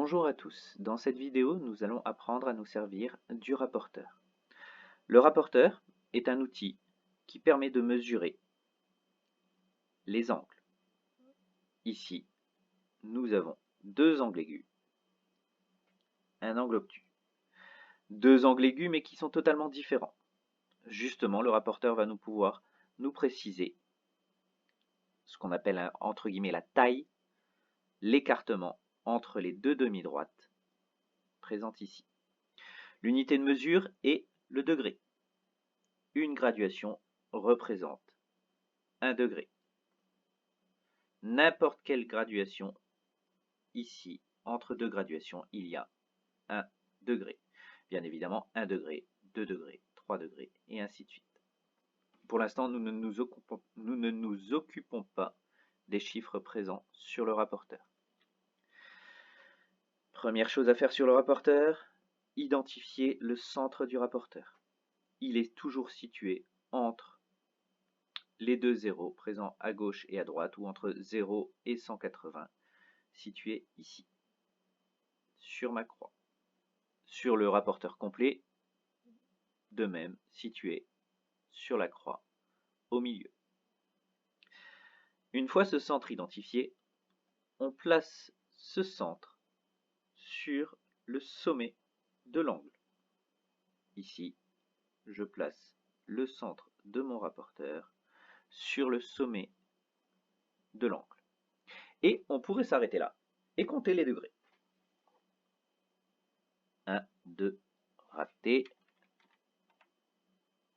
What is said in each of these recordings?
Bonjour à tous, dans cette vidéo nous allons apprendre à nous servir du rapporteur. Le rapporteur est un outil qui permet de mesurer les angles. Ici, nous avons deux angles aigus, un angle obtus. Deux angles aigus mais qui sont totalement différents. Justement, le rapporteur va nous pouvoir nous préciser ce qu'on appelle entre guillemets la taille, l'écartement entre les deux demi-droites présentes ici. L'unité de mesure est le degré. Une graduation représente 1 degré. N'importe quelle graduation, ici, entre deux graduations, il y a 1 degré. Bien évidemment, 1 degré, 2 degrés, 3 degrés, et ainsi de suite. Pour l'instant, nous ne nous occupons pas des chiffres présents sur le rapporteur. Première chose à faire sur le rapporteur, identifier le centre du rapporteur. Il est toujours situé entre les deux zéros présents à gauche et à droite, ou entre 0 et 180, situés ici, sur ma croix. Sur le rapporteur complet, de même, situé sur la croix, au milieu. Une fois ce centre identifié, on place ce centre sur le sommet de l'angle. Ici, je place le centre de mon rapporteur sur le sommet de l'angle. Et on pourrait s'arrêter là et compter les degrés. 1, 2, raté.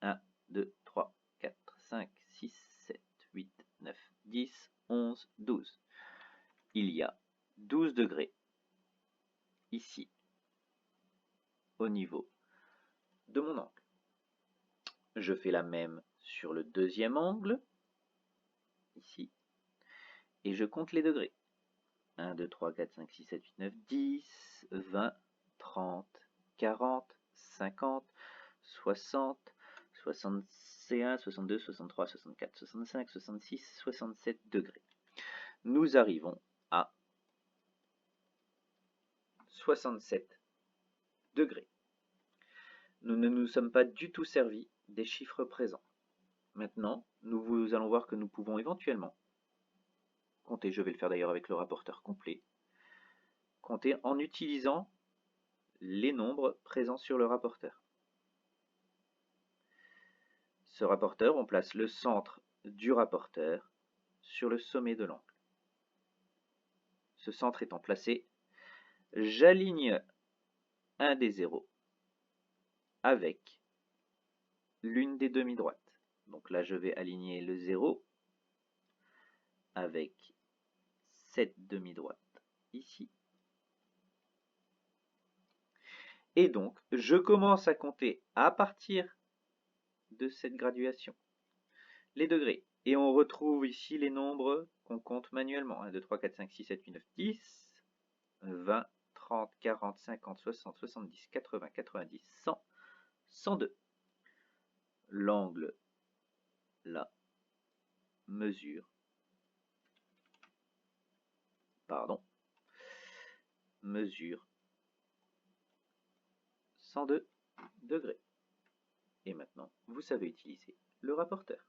1, 2, 3, 4, 5, 6, 7, 8, 9, 10, 11, 12. Il y a 12 degrés ici, au niveau de mon angle. Je fais la même sur le deuxième angle, ici, et je compte les degrés. 1, 2, 3, 4, 5, 6, 7, 8, 9, 10, 20, 30, 40, 50, 60, 61, 62, 63, 64, 65, 66, 67 degrés. Nous arrivons à 67 degrés. Nous ne nous sommes pas du tout servis des chiffres présents. Maintenant, nous allons voir que nous pouvons éventuellement compter, je vais le faire d'ailleurs avec le rapporteur complet, compter en utilisant les nombres présents sur le rapporteur. Ce rapporteur, on place le centre du rapporteur sur le sommet de l'angle. Ce centre étant placé, j'aligne un des zéros avec l'une des demi-droites. Donc là, je vais aligner le 0 avec cette demi-droite ici. Et donc, je commence à compter à partir de cette graduation les degrés. Et on retrouve ici les nombres qu'on compte manuellement. 1, 2, 3, 4, 5, 6, 7, 8, 9, 10, 20, 30, 40, 50, 60, 70, 80, 90, 100, 102. L'angle, là, mesure, mesure 102 degrés. Et maintenant, vous savez utiliser le rapporteur.